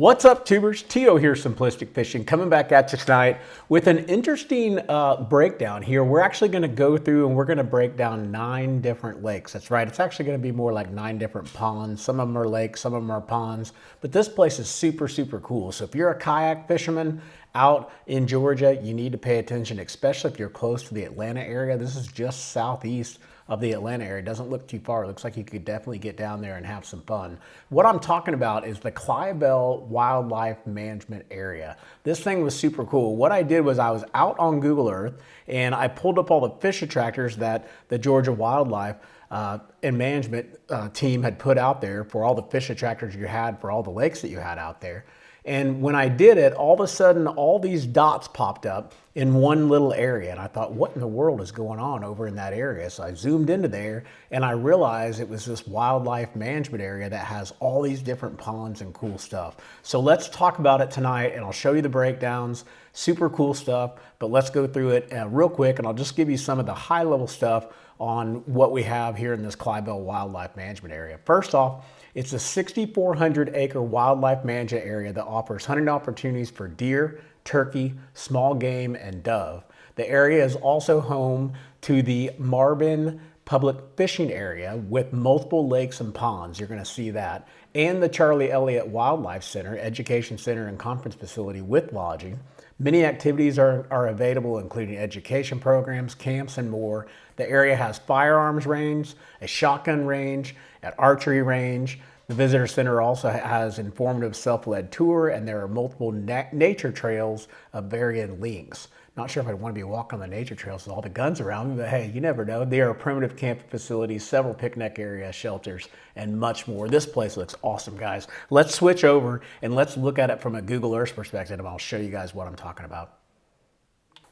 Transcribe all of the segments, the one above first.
What's up, tubers? Tio here, Simplistic Fishing, coming back at you tonight with an interesting breakdown here. We're actually going to go through and we're going to break down 9 different lakes. That's right. It's actually going to be more like 9 different ponds. Some of them are lakes, some of them are ponds, but this place is super, super cool. So if you're a kayak fisherman out in Georgia, you need to pay attention, especially if you're close to the Atlanta area. This is just southeast of the Atlanta area. It doesn't look too far. It looks like you could definitely get down there and have some fun. What I'm talking about is the Clybel Wildlife Management Area. This thing was super cool. What I did was I was out on Google Earth and I pulled up all the fish attractors that the Georgia Wildlife and management team had put out there for all the fish attractors you had for all the lakes that you had out there. And when I did it, all of a sudden, all these dots popped up in one little area. And I thought, what in the world is going on over in that area? So I zoomed into there and I realized it was this wildlife management area that has all these different ponds and cool stuff. So let's talk about it tonight and I'll show you the breakdowns. Super cool stuff, but let's go through it real quick and I'll just give you some of the high level stuff on what we have here in this Clybel Wildlife Management Area. First off, it's a 6,400 acre wildlife management area that offers hunting opportunities for deer, turkey, small game, and dove. The area is also home to the Marvin Public Fishing Area with multiple lakes and ponds. You're going to see that. And the Charlie Elliott Wildlife Center, Education Center, and Conference Facility with lodging. Many activities are available, including education programs, camps, and more. The area has firearms range, a shotgun range, an archery range. The visitor center also has informative self-led tour, and there are multiple nature trails of varying lengths. Not sure if I'd want to be walking on the nature trails with all the guns around me, but hey, you never know. There are primitive camping facilities, several picnic areas, shelters, and much more. This place looks awesome, guys. Let's switch over and let's look at it from a Google Earth perspective, and I'll show you guys what I'm talking about.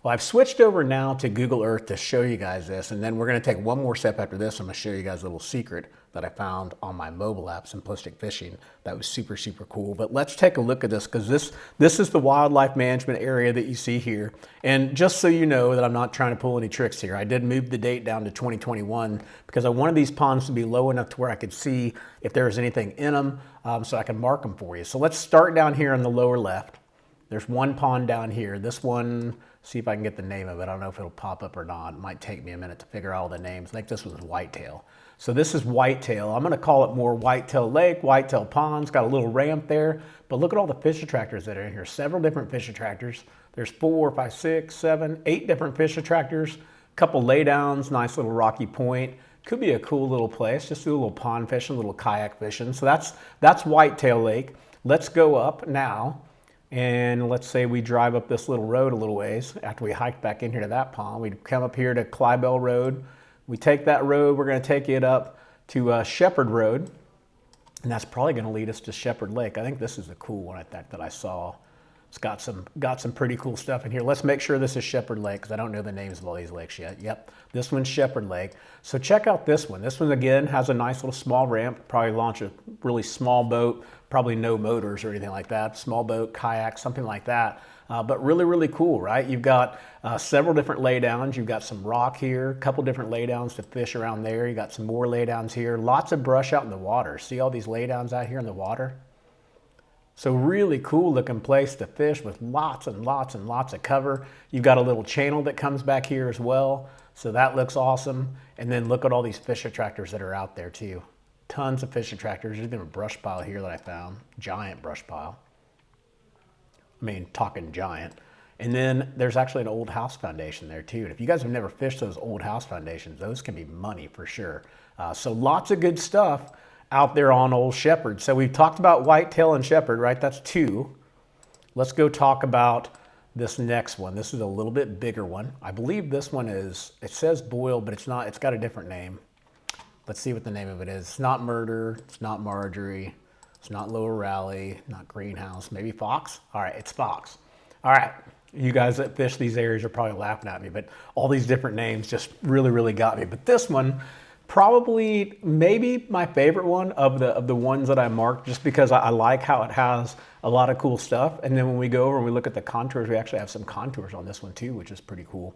Well, I've switched over now to Google Earth to show you guys this, and then we're going to take one more step after this. I'm going to show you guys a little secret that I found on my mobile app, Simplistic Fishing. That was super, super cool. But let's take a look at this because this is the wildlife management area that you see here. And just so you know that I'm not trying to pull any tricks here, I did move the date down to 2021 because I wanted these ponds to be low enough to where I could see if there was anything in them so I can mark them for you. So let's start down here on the lower left. There's one pond down here. This one, see if I can get the name of it. I don't know if it'll pop up or not. It might take me a minute to figure out all the names. I think this one's Whitetail. So this is Whitetail. I'm going to call it more Whitetail Lake, Whitetail Ponds. Got a little ramp there. But look at all the fish attractors that are in here. Several different fish attractors. There's 4, 5, 6, 7, 8 different fish attractors. A couple laydowns, nice little rocky point. Could be a cool little place. Just do a little pond fishing, a little kayak fishing. So that's Whitetail Lake. Let's go up now. And let's say we drive up this little road a little ways. After we hike back in here to that pond, we come up here to Clybel Road. We take that road, we're going to take it up to Shepherd Road. And that's probably going to lead us to Shepherd Lake. I think this is a cool one that I saw. It's got some pretty cool stuff in here. Let's make sure this is Shepherd Lake because I don't know the names of all these lakes yet. Yep, this one's Shepherd Lake. So check out this one. This one, again, has a nice little small ramp. Probably launch a really small boat. Probably no motors or anything like that. Small boat, kayak, something like that. But really, really cool, right? You've got several different laydowns. You've got some rock here, a couple different laydowns to fish around there. You got some more laydowns here. Lots of brush out in the water. See all these laydowns out here in the water? So really cool looking place to fish with lots and lots and lots of cover. You've got a little channel that comes back here as well. So that looks awesome. And then look at all these fish attractors that are out there too. Tons of fish attractors. There's even a brush pile here that I found. Giant brush pile. I mean, talking giant. And then there's actually an old house foundation there too. And if you guys have never fished those old house foundations, those can be money for sure. So lots of good stuff out there on Old Shepherd. So we've talked about Whitetail and Shepherd, right? That's 2. Let's go talk about this next one. This is a little bit bigger one. I believe this one is, it says Boyle, but it's not, it's got a different name. Let's see what the name of it is. It's not Murder, it's not Marjorie, it's not Lower Raleigh, not Greenhouse, maybe Fox? All right, it's Fox. All right, you guys that fish these areas are probably laughing at me, but all these different names just really, really got me. But this one, probably maybe my favorite one of the ones that I marked, just because I like how it has a lot of cool stuff. And then when we go over and we look at the contours, we actually have some contours on this one too, which is pretty cool.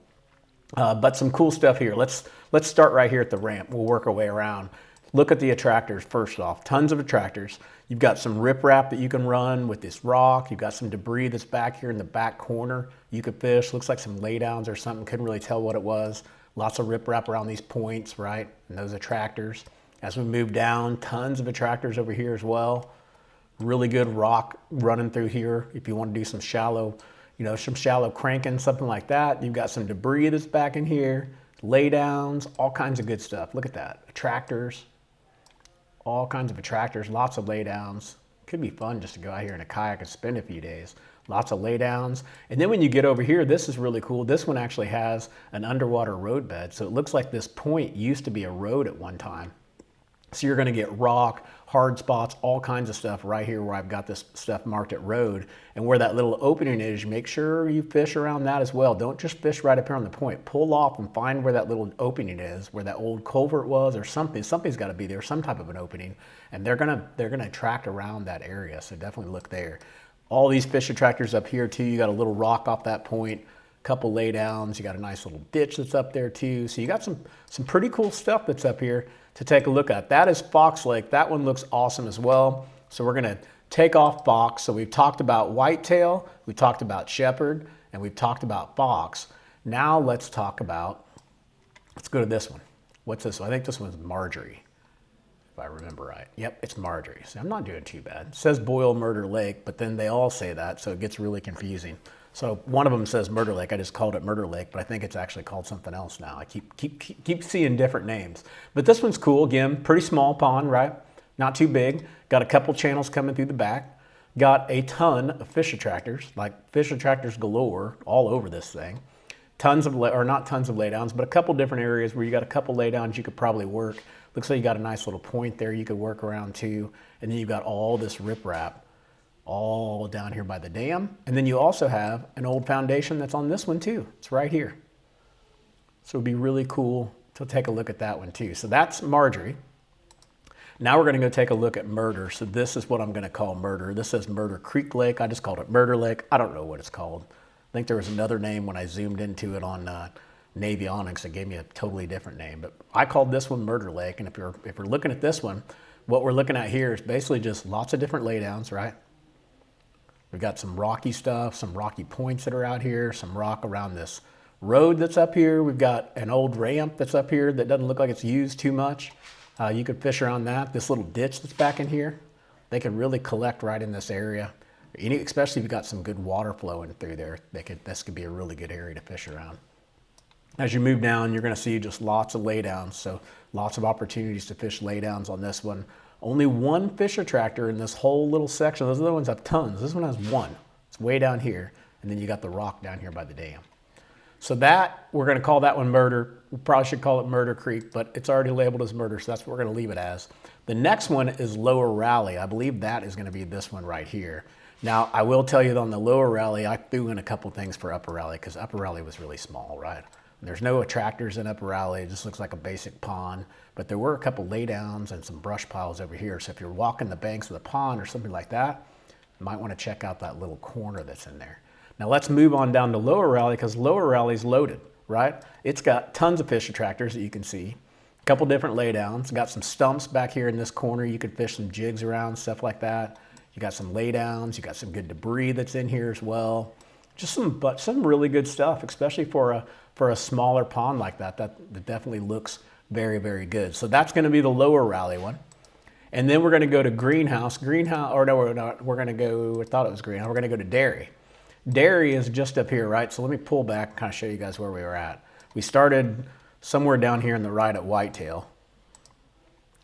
But some cool stuff here. Let's start right here at the ramp. We'll work our way around. look at the attractors first off. Tons of attractors. You've got some riprap that you can run with this rock. You've got some debris that's back here in the back corner. You could fish. Looks like some laydowns or something. Couldn't really tell what it was. Lots of riprap around these points, right? And those attractors. As we move down, tons of attractors over here as well. Really good rock running through here. If you want to do some shallow, some shallow cranking, something like that. You've got some debris that's back in here. Laydowns, all kinds of good stuff. Look at that. Attractors. All kinds of attractors, lots of laydowns. Could be fun just to go out here in a kayak and spend a few days. Lots of laydowns. And then when you get over here, this is really cool. This one actually has an underwater road bed. So it looks like this point used to be a road at one time. So you're gonna get rock, hard spots, all kinds of stuff right here where I've got this stuff marked at road. And where that little opening is, make sure you fish around that as well. Don't just fish right up here on the point. Pull off and find where that little opening is, where that old culvert was or something. Something's gotta be there, some type of an opening. And they're gonna attract around that area, so definitely look there. All these fish attractors up here too. You got a little rock off that point, a couple laydowns. You got a nice little ditch that's up there too. So you got some pretty cool stuff that's up here to take a look at. That is Fox Lake. That one looks awesome as well. So we're gonna take off fox. So we've talked about whitetail, we talked about shepherd, and we've talked about fox. Now let's go to this one. What's this one? I think this one's Marjorie, if I remember right. Yep, it's Marjorie. So I'm not doing too bad. It says Boyle Murder Lake, but then they all say that, so it gets really confusing. So one of them says Murder Lake. I just called it Murder Lake, but I think it's actually called something else now. I keep seeing different names. But this one's cool. Again, pretty small pond, right? Not too big. Got a couple channels coming through the back. Got a ton of fish attractors, like fish attractors galore all over this thing. Not tons of laydowns, but a couple different areas where you got a couple laydowns you could probably work. Looks like you got a nice little point there you could work around too. And then you've got all this riprap all down here by the dam. And then you also have an old foundation that's on this one too. It's right here. So it'd be really cool to take a look at that one too. So that's Marjorie. Now we're gonna go take a look at Murder. So this is what I'm gonna call Murder. This says Murder Creek Lake. I just called it Murder Lake. I don't know what it's called. I think there was another name when I zoomed into it on Navionics. It gave me a totally different name, but I called this one Murder Lake. And if we're looking at this one, what we're looking at here is basically just lots of different laydowns, right? We've got some rocky stuff, some rocky points that are out here, some rock around this road that's up here. We've got an old ramp that's up here that doesn't look like it's used too much. You could fish around that. This little ditch that's back in here, they can really collect right in this area. Especially if you've got some good water flowing through there, this could be a really good area to fish around. As you move down, you're gonna see just lots of laydowns. So lots of opportunities to fish laydowns on this one. Only one fish attractor in this whole little section. Those other ones have tons. This one has one. It's way down here. And then you got the rock down here by the dam. So we're gonna call that one Murder. We probably should call it Murder Creek, but it's already labeled as Murder, so that's what we're gonna leave it as. The next one is Lower Rally. I believe that is gonna be this one right here. Now, I will tell you that on the Lower Rally, I threw in a couple things for Upper Rally because Upper Rally was really small, right? There's no attractors in Upper Rally. It just looks like a basic pond, but there were a couple laydowns and some brush piles over here. So if you're walking the banks of the pond or something like that, you might want to check out that little corner that's in there. Now let's move on down to Lower Rally because Lower Rally's loaded, right? It's got tons of fish attractors that you can see. A couple different laydowns. Got some stumps back here in this corner. You could fish some jigs around, stuff like that. You got some laydowns. You got some good debris that's in here as well. Just some really good stuff, especially for a smaller pond like that. That definitely looks very, very good. So that's going to be the Lower Rally one. And then we're going to go to Greenhouse. We're going to go, I thought it was Greenhouse. We're going to go to Dairy. Dairy is just up here, right? So let me pull back and kind of show you guys where we were at. We started somewhere down here on the right at Whitetail.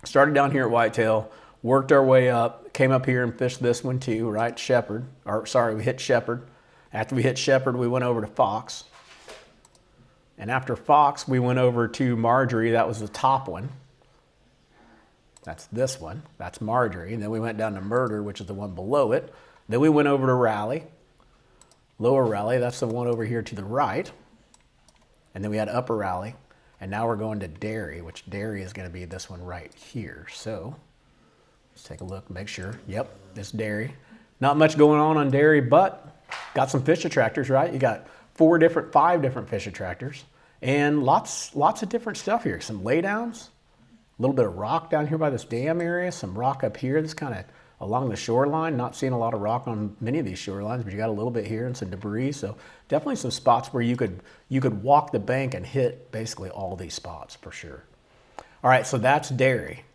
Started down here at Whitetail, worked our way up, came up here and fished this one too, right? We hit Shepherd. After we hit Shepherd, we went over to Fox. And after Fox, we went over to Marjorie. That was the top one. That's this one. That's Marjorie. And then we went down to Murder, which is the one below it. Then we went over to Rally. Lower Rally, that's the one over here to the right. And then we had Upper Rally. And now we're going to Dairy, which Dairy is going to be this one right here. So let's take a look, make sure. Yep, this Dairy. Not much going on Dairy, but got some fish attractors, right? You got 5 different fish attractors and lots of different stuff here. Some laydowns, A little bit of rock down here by this dam area, some rock up here. This kind of along the shoreline. Not seeing a lot of rock on many of these shorelines, but you got a little bit here and some debris. So definitely some spots where you could walk the bank and hit basically all these spots for sure. All right, so that's dairy.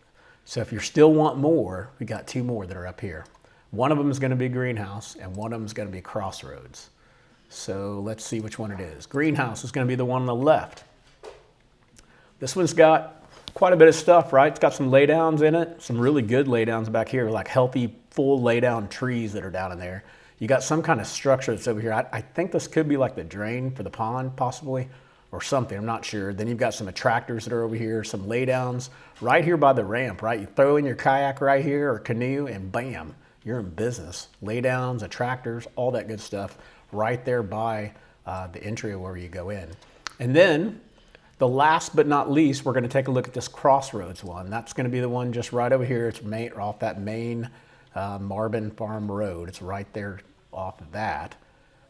So if you still want more, we got 2 more that are up here. One of them is going to be greenhouse, and one of them is going to be crossroads. So let's see which one it is. Greenhouse is going to be the one on the left. This one's got quite a bit of stuff, right? It's got some laydowns in it, some really good laydowns back here, like healthy, full laydown trees that are down in there. You got some kind of structure that's over here. I think this could be like the drain for the pond, possibly, or something. I'm not sure. Then you've got some attractors that are over here, some laydowns right here by the ramp, right? You throw in your kayak right here or canoe, and bam, you're in business. Laydowns, attractors, all that good stuff right there by the entry where you go in. And then the last but not least, we're going to take a look at this crossroads one. That's going to be the one just right over here. It's off that main Marvin Farm Road. It's right there off of that.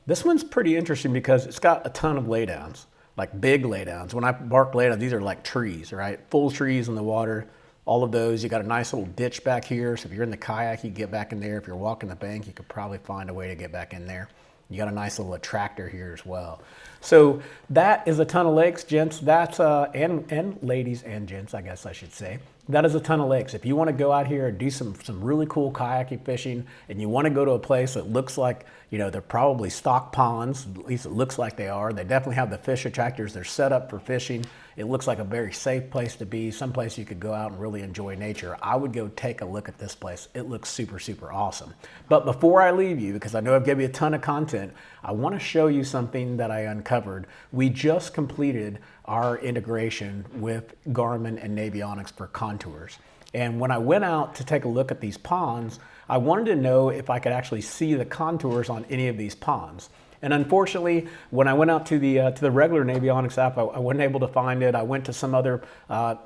This one's pretty interesting because it's got a ton of laydowns, like big laydowns. When I mark laydowns, these are like trees, right? Full trees in the water. All of those. You got a nice little ditch back here. So if you're in the kayak, you get back in there. If you're walking the bank, you could probably find a way to get back in there. You got a nice little attractor here as well. So that is a ton of lakes, gents. That's and ladies and gents, I guess I should say. That is a ton of lakes. If you want to go out here and do some really cool kayaking fishing, and you want to go to a place that looks like, you know, they're probably stock ponds, at least it looks like they are. They definitely have the fish attractors. They're set up for fishing. It looks like a very safe place to be, someplace you could go out and really enjoy nature. I would go take a look at this place. It looks super, super awesome. But before I leave you, because I know I've given you a ton of content, I want to show you something that I uncovered. We just completed our integration with Garmin and Navionics for contours. And when I went out to take a look at these ponds, I wanted to know if I could actually see the contours on any of these ponds. And unfortunately, when I went out to the regular Navionics app, I wasn't able to find it. I went to some other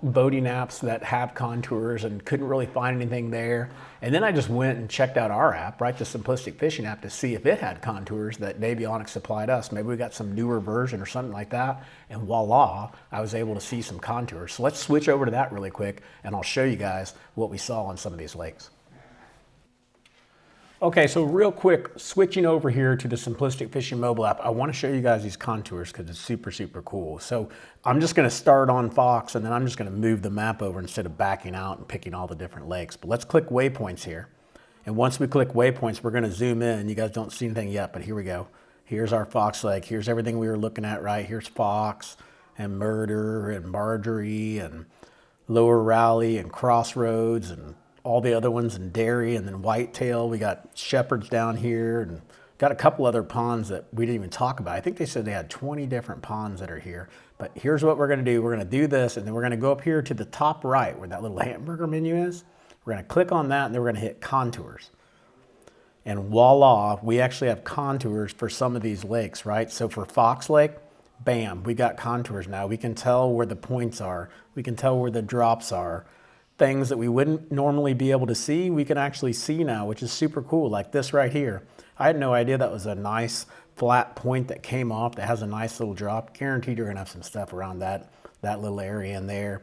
boating apps that have contours and couldn't really find anything there. And then I just went and checked out our app, right, the Simplistic Fishing app, to see if it had contours that Navionics supplied us. Maybe we got some newer version or something like that. And voila, I was able to see some contours. So let's switch over to that really quick, and I'll show you guys what we saw on some of these lakes. Okay, so real quick, switching over here to the Simplistic Fishing mobile app, I want to show you guys these contours because it's super, super cool. So I'm just going to start on Fox, and then I'm just going to move the map over instead of backing out and picking all the different lakes. But let's click waypoints here. And once we click waypoints, we're going to zoom in. You guys don't see anything yet, but here we go. Here's our Fox Lake. Here's everything we were looking at, right? Here's Fox and Murder and Marjorie and Lower Raleigh and Crossroads and all the other ones in Dairy, and then Whitetail. We got Shepherds down here, and got a couple other ponds that we didn't even talk about. I think they said they had 20 different ponds that are here. But here's what we're going to do. We're going to do this, and then we're going to go up here to the top right where that little hamburger menu is. We're going to click on that, and then we're going to hit contours. And voila, we actually have contours for some of these lakes, right? So for Fox Lake, bam, we got contours now. We can tell where the points are. We can tell where the drops are. Things that we wouldn't normally be able to see, we can actually see now, which is super cool, like this right here. I had no idea that was a nice flat point that came off that has a nice little drop. Guaranteed you're gonna have some stuff around that little area in there.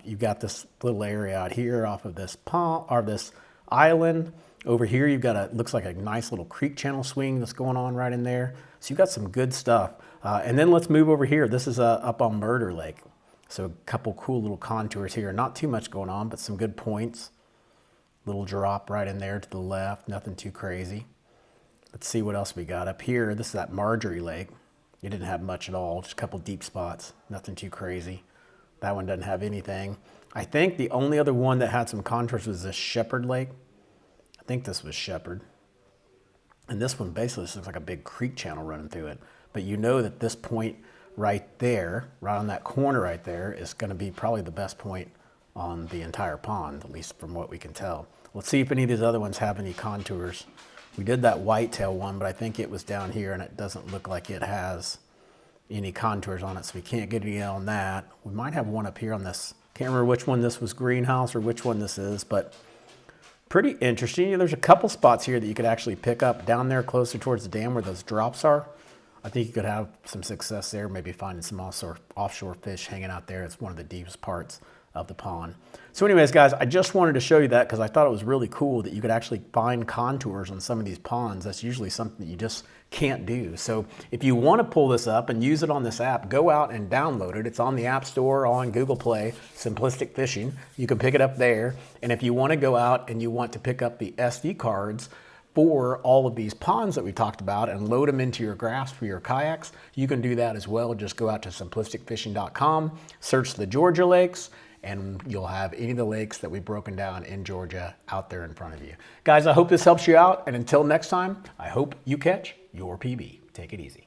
You've got this little area out here off of this pond, or this island. Over here, you've got looks like a nice little creek channel swing that's going on right in there. So you've got some good stuff. And then let's move over here. This is up on Murder Lake. So a couple cool little contours here. Not too much going on, but some good points. Little drop right in there to the left. Nothing too crazy. Let's see what else we got up here. This is that Marjorie Lake. It didn't have much at all. Just a couple deep spots. Nothing too crazy. That one doesn't have anything. I think the only other one that had some contours was this Shepherd Lake. I think this was Shepherd. And this one basically looks like a big creek channel running through it. But you know that this point right there, right on that corner right there, is going to be probably the best point on the entire pond, at least from what we can tell. Let's see if any of these other ones have any contours. We did that Whitetail one, but I think it was down here, and it doesn't look like it has any contours on it, so we can't get any on that. We might have one up here on this. Can't remember which one this was, greenhouse, or which one this is, but pretty interesting. There's a couple spots here that you could actually pick up down there closer towards the dam where those drops are. I think you could have some success there, maybe finding some offshore fish hanging out there. It's one of the deepest parts of the pond. So anyways, guys, I just wanted to show you that because I thought it was really cool that you could actually find contours on some of these ponds. That's usually something that you just can't do. So if you want to pull this up and use it on this app, go out and download it. It's on the App Store, on Google Play, Simplistic Fishing. You can pick it up there. And if you want to go out and you want to pick up the SD cards for all of these ponds that we talked about and load them into your graphs for your kayaks, you can do that as well. Just go out to simplisticfishing.com, search the Georgia lakes, and you'll have any of the lakes that we've broken down in Georgia out there in front of you. Guys, I hope this helps you out. And until next time, I hope you catch your PB. Take it easy.